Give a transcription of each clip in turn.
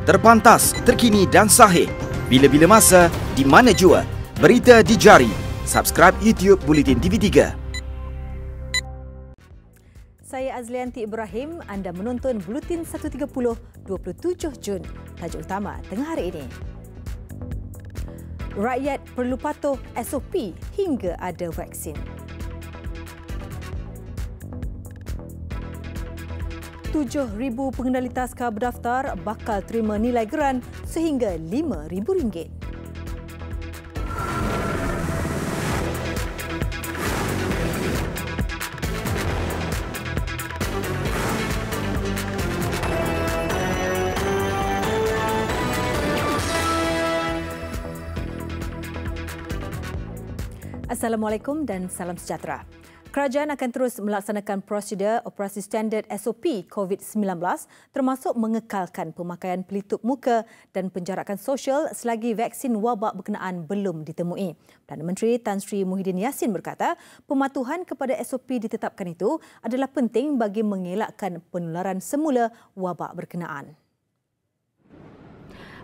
Terpantas, terkini dan sahih. Bila-bila masa, di mana jua. Berita di jari. Subscribe YouTube Buletin TV3. Saya Azlianti Ibrahim, anda menonton Buletin 130 27 Jun. Tajuk utama tengah hari ini. Rakyat perlu patuh SOP hingga ada vaksin. 7,000 pengendali taska berdaftar bakal terima nilai geran sehingga RM5,000. Assalamualaikum dan salam sejahtera. Kerajaan akan terus melaksanakan prosedur operasi standard SOP COVID-19 termasuk mengekalkan pemakaian pelitup muka dan penjarakan sosial selagi vaksin wabak berkenaan belum ditemui. Perdana Menteri Tan Sri Muhyiddin Yassin berkata, pematuhan kepada SOP ditetapkan itu adalah penting bagi mengelakkan penularan semula wabak berkenaan.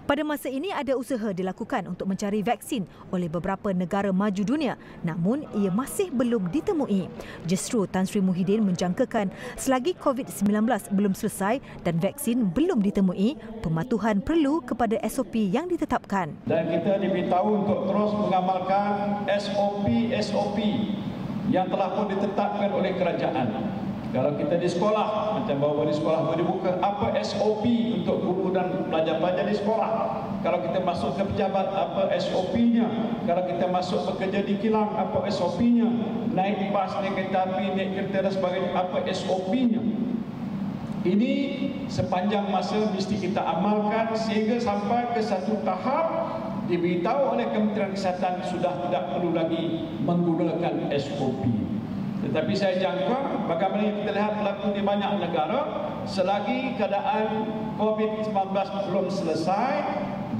Pada masa ini ada usaha dilakukan untuk mencari vaksin oleh beberapa negara maju dunia, namun ia masih belum ditemui. Justru Tan Sri Muhyiddin menjangkakan selagi COVID-19 belum selesai dan vaksin belum ditemui, pematuhan perlu kepada SOP yang ditetapkan. Dan kita diberitahu untuk terus mengamalkan SOP yang telah pun ditetapkan oleh kerajaan. Kalau kita di sekolah, macam baru-baru di sekolah baru dibuka, apa SOP untuk guru dan pelajar-pelajar di sekolah? Kalau kita masuk ke pejabat, apa SOP-nya? Kalau kita masuk bekerja di kilang, apa SOP-nya? Naik bas, naik kereta api, naik kereta dan sebagainya, apa SOP-nya? Ini sepanjang masa mesti kita amalkan sehingga sampai ke satu tahap diberitahu oleh Kementerian Kesihatan sudah tidak perlu lagi menggunakan SOP. Tetapi saya jangka bagaimana kita lihat berlaku di banyak negara, selagi keadaan COVID-19 belum selesai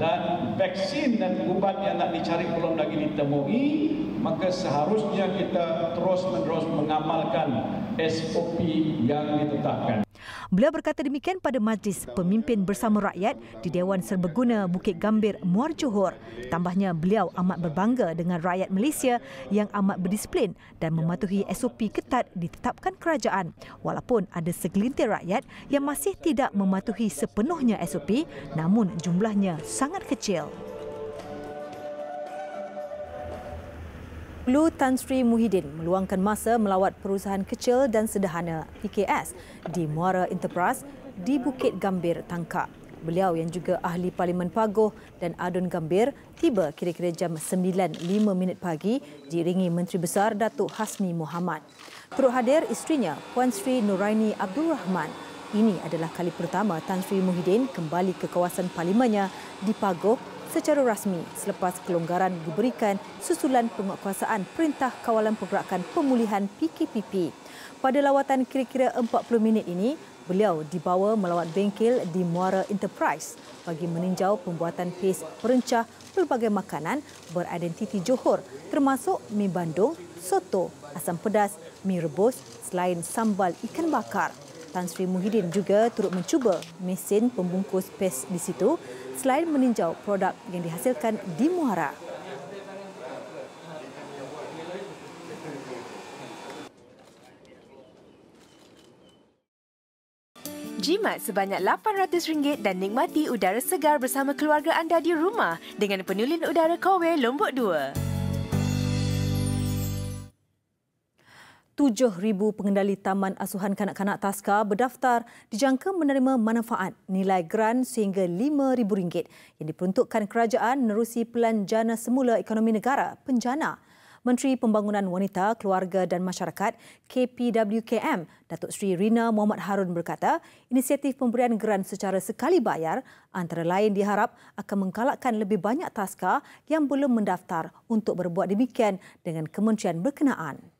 dan vaksin dan ubat yang nak dicari belum lagi ditemui, maka seharusnya kita terus-menerus mengamalkan SOP yang ditetapkan. Beliau berkata demikian pada Majlis Pemimpin Bersama Rakyat di Dewan Serbaguna Bukit Gambir, Muar Johor. Tambahnya, beliau amat berbangga dengan rakyat Malaysia yang amat berdisiplin dan mematuhi SOP ketat ditetapkan kerajaan. Walaupun ada segelintir rakyat yang masih tidak mematuhi sepenuhnya SOP, namun jumlahnya sangat kecil. Lu Tan Sri Muhyiddin meluangkan masa melawat perusahaan kecil dan sederhana PKS di Muara Enterprise di Bukit Gambir, Tangkak. Beliau yang juga ahli Parlimen Pagoh dan Adun Gambir tiba kira-kira jam 9.05 pagi diiringi Menteri Besar Datuk Hasni Mohamad. Turut hadir isterinya Puan Sri Nuraini Abdul Rahman. Ini adalah kali pertama Tan Sri Muhyiddin kembali ke kawasan parlimennya di Pagoh secara rasmi selepas kelonggaran diberikan susulan penguatkuasaan Perintah Kawalan Pergerakan Pemulihan PKPP. Pada lawatan kira-kira 40 minit ini, beliau dibawa melawat bengkel di Muara Enterprise bagi meninjau pembuatan pes perencah pelbagai makanan beridentiti Johor termasuk mi bandung, soto, asam pedas, mi rebus selain sambal ikan bakar. Tan Sri Muhyiddin juga turut mencuba mesin pembungkus pes di situ selain meninjau produk yang dihasilkan di Muara. Jimat sebanyak RM800 dan nikmati udara segar bersama keluarga anda di rumah dengan penyulin udara Kowe Lombok 2. 7,000 pengendali Taman Asuhan Kanak-kanak Taska berdaftar dijangka menerima manfaat nilai geran sehingga RM5,000 yang diperuntukkan kerajaan menerusi Pelan Jana Semula Ekonomi Negara (PENJANA). Menteri Pembangunan Wanita, Keluarga dan Masyarakat KPWKM, Datuk Seri Rina Muhammad Harun berkata, inisiatif pemberian geran secara sekali bayar antara lain diharap akan menggalakkan lebih banyak taska yang belum mendaftar untuk berbuat demikian dengan kementerian berkenaan.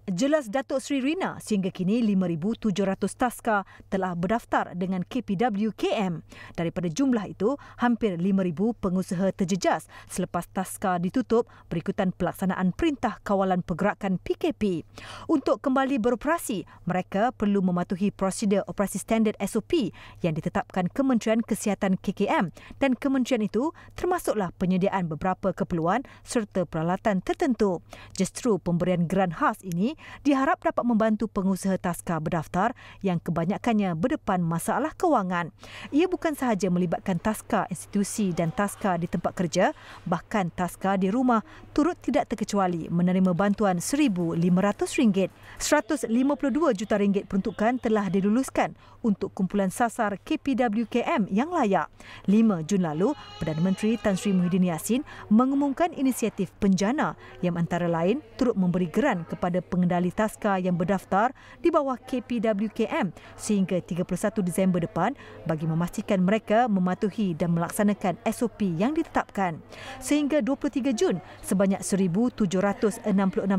Jelas Datuk Seri Rina, sehingga kini 5,700 taska telah berdaftar dengan KPWKM. Daripada jumlah itu, hampir 5,000 pengusaha terjejas selepas taska ditutup berikutan pelaksanaan Perintah Kawalan Pergerakan PKP. Untuk kembali beroperasi, mereka perlu mematuhi prosedur operasi standard SOP yang ditetapkan Kementerian Kesihatan KKM, dan kementerian itu termasuklah penyediaan beberapa keperluan serta peralatan tertentu. Justru pemberian geran khas ini diharap dapat membantu pengusaha taska berdaftar yang kebanyakannya berdepan masalah kewangan. Ia bukan sahaja melibatkan taska institusi dan taska di tempat kerja, bahkan taska di rumah turut tidak terkecuali menerima bantuan RM1,500. RM152 juta peruntukan telah diluluskan untuk kumpulan sasar KPWKM yang layak. 5 Jun lalu, Perdana Menteri Tan Sri Muhyiddin Yassin mengumumkan inisiatif penjana yang antara lain turut memberi geran kepada pengendali taska yang berdaftar di bawah KPWKM sehingga 31 Disember depan bagi memastikan mereka mematuhi dan melaksanakan SOP yang ditetapkan. Sehingga 23 Jun, sebanyak 1,766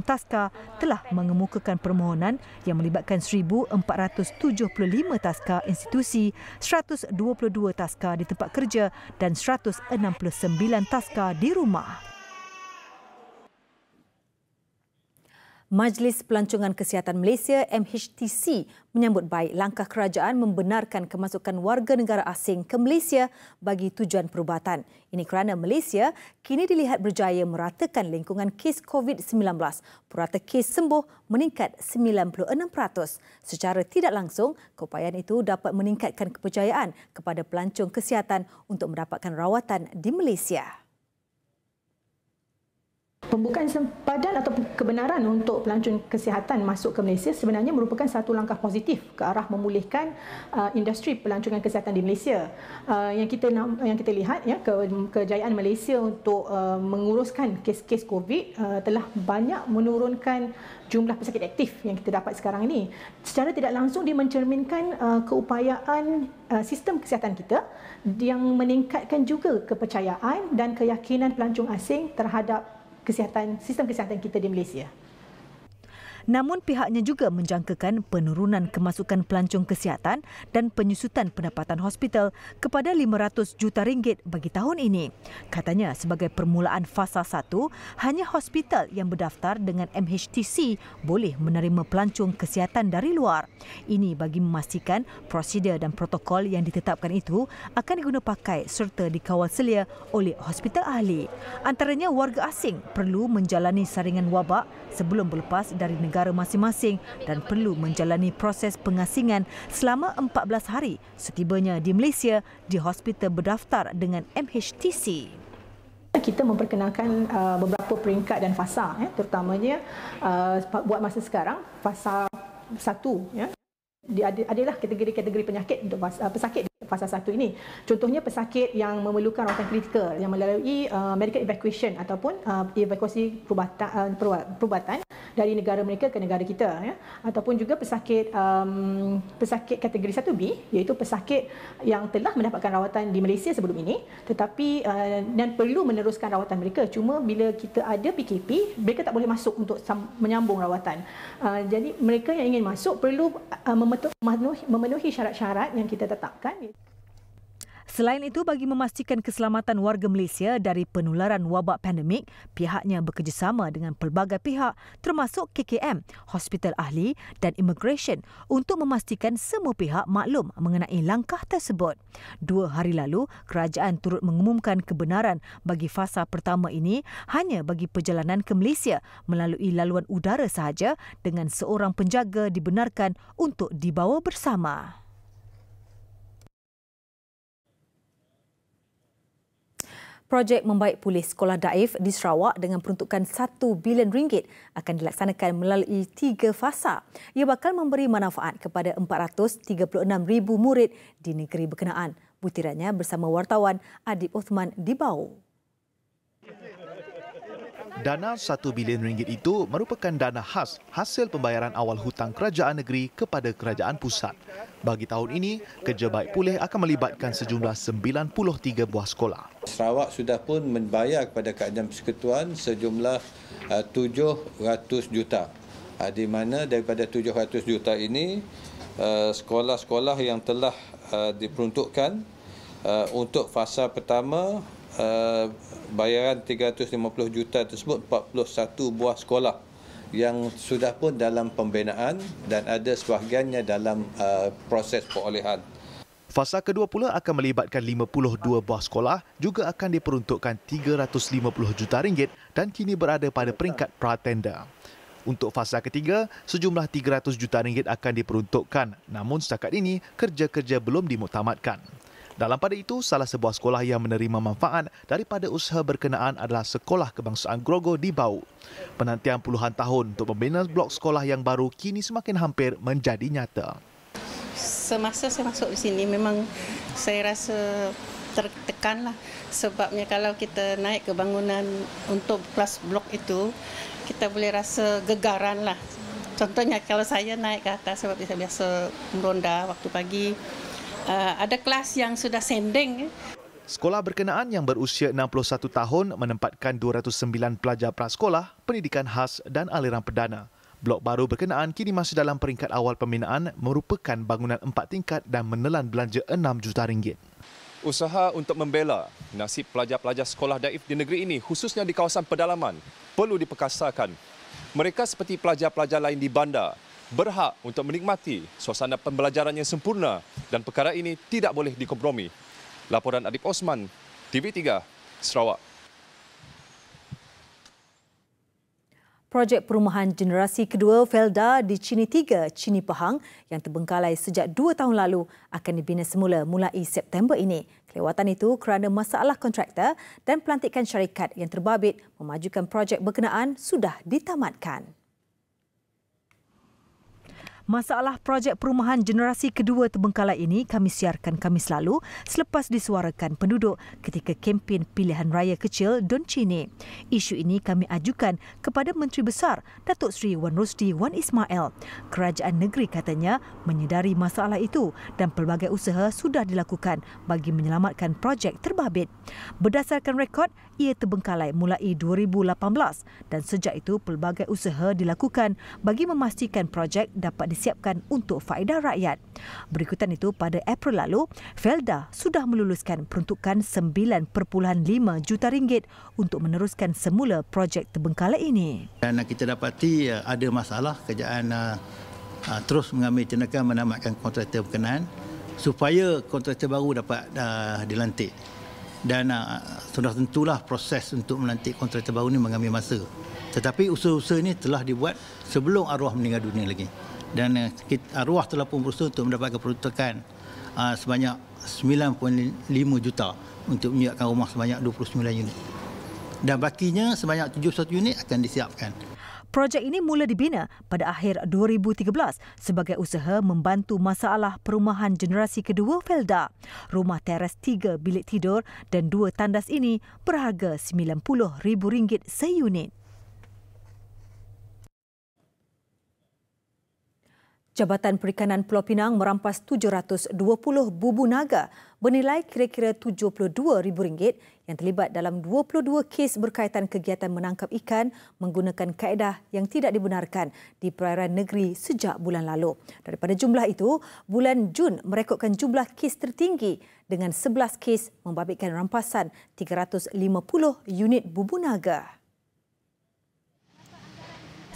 taska telah mengemukakan permohonan yang melibatkan 1,475 taska institusi, 122 taska di tempat kerja dan 169 taska di rumah. Majlis Pelancongan Kesihatan Malaysia MHTC menyambut baik langkah kerajaan membenarkan kemasukan warga negara asing ke Malaysia bagi tujuan perubatan. Ini kerana Malaysia kini dilihat berjaya meratakan lingkungan kes COVID-19. Purata kes sembuh meningkat 96%. Secara tidak langsung, keupayaan itu dapat meningkatkan kepercayaan kepada pelancong kesihatan untuk mendapatkan rawatan di Malaysia. Pembukaan sempadan atau kebenaran untuk pelancong kesihatan masuk ke Malaysia sebenarnya merupakan satu langkah positif ke arah memulihkan industri pelancongan kesihatan di Malaysia. Yang kita lihat ya, kejayaan Malaysia untuk menguruskan kes-kes COVID telah banyak menurunkan jumlah pesakit aktif yang kita dapat sekarang ini. Secara tidak langsung dia mencerminkan keupayaan sistem kesihatan kita yang meningkatkan juga kepercayaan dan keyakinan pelancong asing terhadap sistem kesihatan kita di Malaysia. Namun pihaknya juga menjangkakan penurunan kemasukan pelancong kesihatan dan penyusutan pendapatan hospital kepada RM500 juta bagi tahun ini. Katanya sebagai permulaan fasa 1, hanya hospital yang berdaftar dengan MHTC boleh menerima pelancong kesihatan dari luar. Ini bagi memastikan prosedur dan protokol yang ditetapkan itu akan diguna pakai serta dikawal selia oleh hospital ahli. Antaranya warga asing perlu menjalani saringan wabak sebelum berlepas dari negara masing-masing dan perlu menjalani proses pengasingan selama 14 hari setibanya di Malaysia di hospital berdaftar dengan MHTC. Kita memperkenalkan beberapa peringkat dan fasa, terutamanya buat masa sekarang, fasa 1 ya. Adalah kategori-kategori penyakit untuk pesakit di fasa 1 ini. Contohnya pesakit yang memerlukan rawatan kritikal yang melalui medical evacuation ataupun evakuasi perubatan dari negara mereka ke negara kita ya. Ataupun juga pesakit kategori 1B iaitu pesakit yang telah mendapatkan rawatan di Malaysia sebelum ini tetapi dan perlu meneruskan rawatan mereka. Cuma bila kita ada PKP, mereka tak boleh masuk untuk menyambung rawatan. Jadi mereka yang ingin masuk perlu memenuhi syarat-syarat yang kita tetapkan. Selain itu, bagi memastikan keselamatan warga Malaysia dari penularan wabak pandemik, pihaknya bekerjasama dengan pelbagai pihak termasuk KKM, hospital ahli dan immigration untuk memastikan semua pihak maklum mengenai langkah tersebut. 2 hari lalu, kerajaan turut mengumumkan kebenaran bagi fasa pertama ini hanya bagi perjalanan ke Malaysia melalui laluan udara sahaja dengan seorang penjaga dibenarkan untuk dibawa bersama. Projek Membaik Pulih Sekolah Daif di Sarawak dengan peruntukan RM1 bilion akan dilaksanakan melalui 3 fasa. Ia bakal memberi manfaat kepada 436,000 murid di negeri berkenaan. Butirannya bersama wartawan Adib Uthman di Bau. Dana RM1 bilion itu merupakan dana khas hasil pembayaran awal hutang kerajaan negeri kepada kerajaan pusat. Bagi tahun ini, kerja baik pulih akan melibatkan sejumlah 93 buah sekolah. Sarawak sudah pun membayar kepada Kerajaan Persekutuan sejumlah 700 juta di mana daripada 700 juta ini sekolah-sekolah yang telah diperuntukkan untuk fasa pertama bayaran 350 juta tersebut 41 buah sekolah yang sudah pun dalam pembinaan dan ada sebahagiannya dalam proses perolehan. Fasa kedua pula akan melibatkan 52 buah sekolah, juga akan diperuntukkan 350 juta ringgit dan kini berada pada peringkat pra-tender. Untuk fasa ketiga, sejumlah 300 juta ringgit akan diperuntukkan, namun setakat ini kerja-kerja belum dimuktamadkan. Dalam pada itu, salah sebuah sekolah yang menerima manfaat daripada usaha berkenaan adalah Sekolah Kebangsaan Grogo di Bau. Penantian puluhan tahun untuk membina blok sekolah yang baru kini semakin hampir menjadi nyata. Semasa saya masuk di sini memang saya rasa tertekanlah, sebabnya kalau kita naik ke bangunan untuk kelas blok itu kita boleh rasa gegaran lah. Contohnya kalau saya naik ke atas sebab saya biasa meronda waktu pagi, ada kelas yang sudah sending. Sekolah berkenaan yang berusia 61 tahun menempatkan 209 pelajar prasekolah, pendidikan khas dan aliran perdana. Blok baru berkenaan kini masih dalam peringkat awal pembinaan, merupakan bangunan 4 tingkat dan menelan belanja 6 juta ringgit. Usaha untuk membela nasib pelajar-pelajar sekolah daif di negeri ini, khususnya di kawasan pedalaman, perlu diperkasakan. Mereka seperti pelajar-pelajar lain di bandar, berhak untuk menikmati suasana pembelajaran yang sempurna dan perkara ini tidak boleh dikompromi. Laporan Adib Osman, TV3, Sarawak. Projek perumahan generasi kedua Felda di Chini 3, Chini Pahang yang terbengkalai sejak 2 tahun lalu akan dibina semula mulai September ini. Kelewatan itu kerana masalah kontraktor dan pelantikan syarikat yang terbabit memajukan projek berkenaan sudah ditamatkan. Masalah projek perumahan generasi kedua terbengkalai ini kami siarkan Khamis lalu selepas disuarakan penduduk ketika kempen pilihan raya kecil Don Chini. Isu ini kami ajukan kepada Menteri Besar Datuk Seri Wan Rosdi Wan Ismail. Kerajaan negeri katanya menyedari masalah itu dan pelbagai usaha sudah dilakukan bagi menyelamatkan projek terbabit. Berdasarkan rekod, ia terbengkalai mulai 2018 dan sejak itu pelbagai usaha dilakukan bagi memastikan projek dapat disiapkan untuk faedah rakyat. Berikutan itu, pada April lalu, Felda sudah meluluskan peruntukan 9.5 juta ringgit untuk meneruskan semula projek terbengkalai ini. Dan kita dapati ada masalah, kerajaan terus mengambil tindakan menamatkan kontraktor berkenaan supaya kontraktor baru dapat dilantik. Dan sudah tentulah proses untuk melantik kontraktor baru ini mengambil masa. Tetapi usaha-usaha ini telah dibuat sebelum arwah meninggal dunia lagi. Dan arwah telah pun berusaha untuk mendapatkan peruntukan sebanyak 9.5 juta untuk menyiapkan rumah sebanyak 29 unit. Dan bakinya sebanyak 71 unit akan disiapkan. Projek ini mula dibina pada akhir 2013 sebagai usaha membantu masalah perumahan generasi kedua Felda. Rumah teras 3 bilik tidur dan 2 tandas ini berharga RM90,000 seunit. Jabatan Perikanan Pulau Pinang merampas 720 bubu naga bernilai kira-kira RM72,000 yang terlibat dalam 22 kes berkaitan kegiatan menangkap ikan menggunakan kaedah yang tidak dibenarkan di perairan negeri sejak bulan lalu. Daripada jumlah itu, bulan Jun merekodkan jumlah kes tertinggi dengan 11 kes membabitkan rampasan 350 unit bubu naga.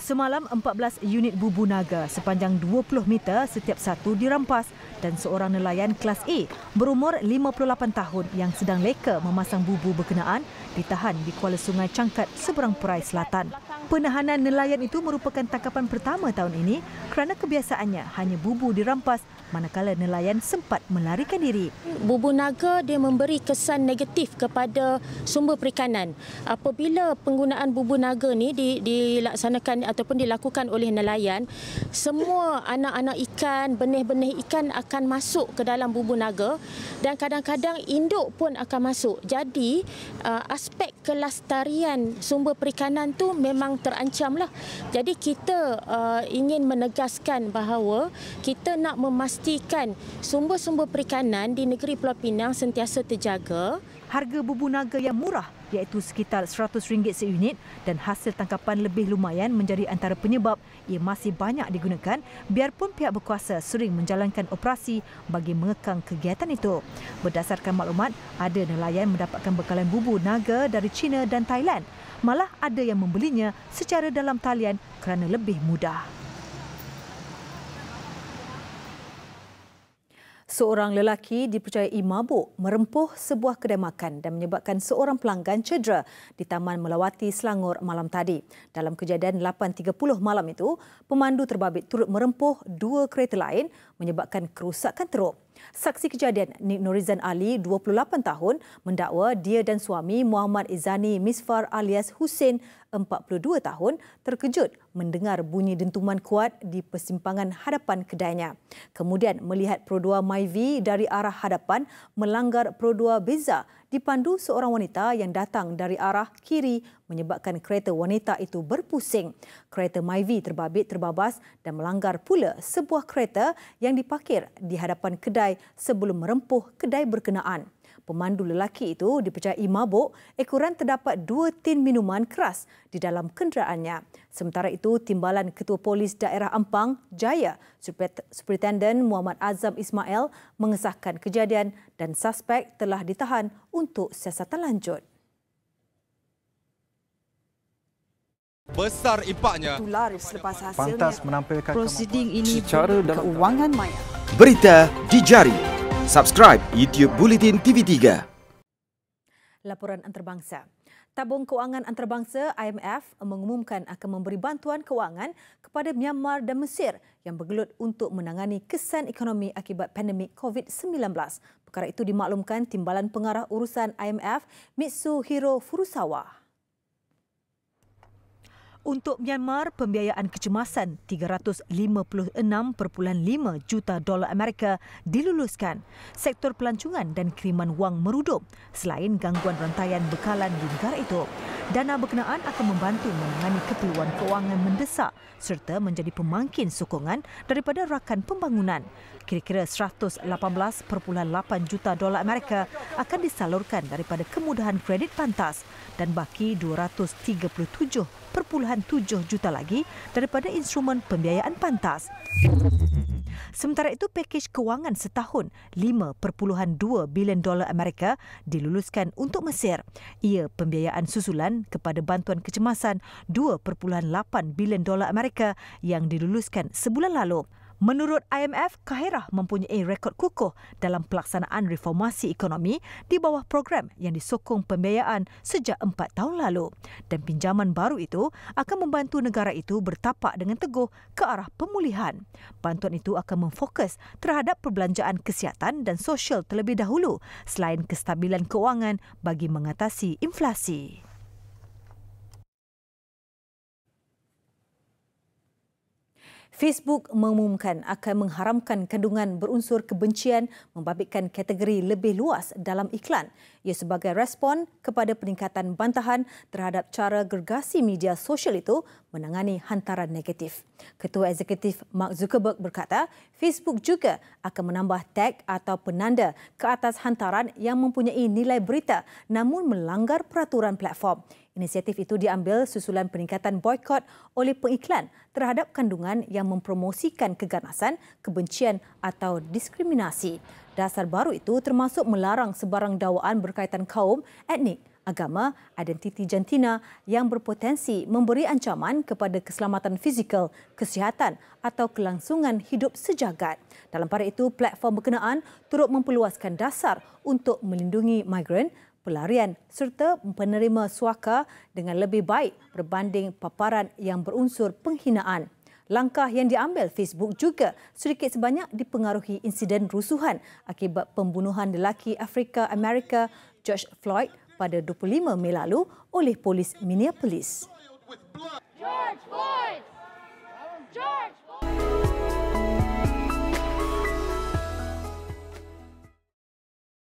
Semalam 14 unit bubu naga sepanjang 20 meter setiap satu dirampas dan seorang nelayan kelas A berumur 58 tahun yang sedang leka memasang bubu berkenaan ditahan di Kuala Sungai Cangkat seberang Perai Selatan. Penahanan nelayan itu merupakan tangkapan pertama tahun ini kerana kebiasaannya hanya bubu dirampas manakala nelayan sempat melarikan diri. Bubu naga dia memberi kesan negatif kepada sumber perikanan. Apabila penggunaan bubu naga ni dilaksanakan ataupun dilakukan oleh nelayan, semua anak-anak ikan, benih-benih ikan akan masuk ke dalam bubu naga dan kadang-kadang induk pun akan masuk. Jadi aspek kelestarian sumber perikanan tu memang terancamlah. Jadi kita ingin menegaskan bahawa kita nak memastikan sumber-sumber perikanan di negeri Pulau Pinang sentiasa terjaga. Harga bubu naga yang murah iaitu sekitar RM100 seunit dan hasil tangkapan lebih lumayan menjadi antara penyebab ia masih banyak digunakan biarpun pihak berkuasa sering menjalankan operasi bagi mengekang kegiatan itu. Berdasarkan maklumat, ada nelayan mendapatkan bekalan bubur naga dari China dan Thailand. Malah ada yang membelinya secara dalam talian kerana lebih mudah. Seorang lelaki dipercayai mabuk merempuh sebuah kedai makan dan menyebabkan seorang pelanggan cedera di Taman Melawati Selangor malam tadi. Dalam kejadian 8.30 malam itu, pemandu terbabit turut merempuh dua kereta lain menyebabkan kerusakan teruk. Saksi kejadian Nik Norizan Ali, 28 tahun, mendakwa dia dan suami Muhammad Izani Misfar alias Hussein, 42 tahun, terkejut mendengar bunyi dentuman kuat di persimpangan hadapan kedainya. Kemudian melihat Pro2 Myvi dari arah hadapan melanggar Pro2 Beza dipandu seorang wanita yang datang dari arah kiri menyebabkan kereta wanita itu berpusing. Kereta Myvi terbabit terbabas dan melanggar pula sebuah kereta yang diparkir di hadapan kedai sebelum merempuh kedai berkenaan. Pemandu lelaki itu dipercayai mabuk, ekoran terdapat 2 tin minuman keras di dalam kenderaannya. Sementara itu, Timbalan Ketua Polis Daerah Ampang Jaya, Superintendent Muhammad Azam Ismail mengesahkan kejadian dan suspek telah ditahan untuk siasatan lanjut. Besar impaknya. Selepas hasilnya, Pantas menampilkan prosiding ini secara dalam keuangan maya. Berita di jari. Subscribe YouTube Bulletin TV3. Laporan antarabangsa. Tabung Kewangan Antarabangsa IMF mengumumkan akan memberi bantuan kewangan kepada Myanmar dan Mesir yang bergelut untuk menangani kesan ekonomi akibat pandemik COVID-19. Perkara itu dimaklumkan Timbalan Pengarah Urusan IMF Mitsuhiro Furusawa. Untuk Myanmar, pembiayaan kecemasan $356.5 juta Amerika diluluskan. Sektor pelancongan dan kiriman wang merudum selain gangguan rantaian bekalan di negara itu. Dana berkenaan akan membantu menangani keperluan kewangan mendesak serta menjadi pemangkin sokongan daripada rakan pembangunan. Kira-kira $118.8 juta Amerika akan disalurkan daripada kemudahan kredit pantas dan baki $237.7 juta lagi daripada instrumen pembiayaan pantas. Sementara itu, pakej kewangan setahun $5.2 bilion Amerika diluluskan untuk Mesir. Ia pembiayaan susulan kepada bantuan kecemasan $2.8 bilion Amerika yang diluluskan sebulan lalu. Menurut IMF, Kahirah mempunyai rekod kukuh dalam pelaksanaan reformasi ekonomi di bawah program yang disokong pembiayaan sejak 4 tahun lalu. Dan pinjaman baru itu akan membantu negara itu bertapak dengan teguh ke arah pemulihan. Bantuan itu akan memfokus terhadap perbelanjaan kesihatan dan sosial terlebih dahulu selain kestabilan kewangan bagi mengatasi inflasi. Facebook mengumumkan akan mengharamkan kandungan berunsur kebencian membabitkan kategori lebih luas dalam iklan. Ia sebagai respon kepada peningkatan bantahan terhadap cara gergasi media sosial itu menangani hantaran negatif. Ketua Eksekutif Mark Zuckerberg berkata, Facebook juga akan menambah tag atau penanda ke atas hantaran yang mempunyai nilai berita namun melanggar peraturan platform. Inisiatif itu diambil susulan peningkatan boikot oleh pengiklan terhadap kandungan yang mempromosikan keganasan, kebencian atau diskriminasi. Dasar baru itu termasuk melarang sebarang dakwaan berkaitan kaum, etnik, agama, identiti jantina yang berpotensi memberi ancaman kepada keselamatan fizikal, kesihatan atau kelangsungan hidup sejagat. Dalam pada itu, platform berkenaan turut memperluaskan dasar untuk melindungi migran, pelarian serta penerima suaka dengan lebih baik berbanding paparan yang berunsur penghinaan. Langkah yang diambil Facebook juga sedikit sebanyak dipengaruhi insiden rusuhan akibat pembunuhan lelaki Afrika Amerika George Floyd pada 25 Mei lalu oleh polis Minneapolis. George Floyd!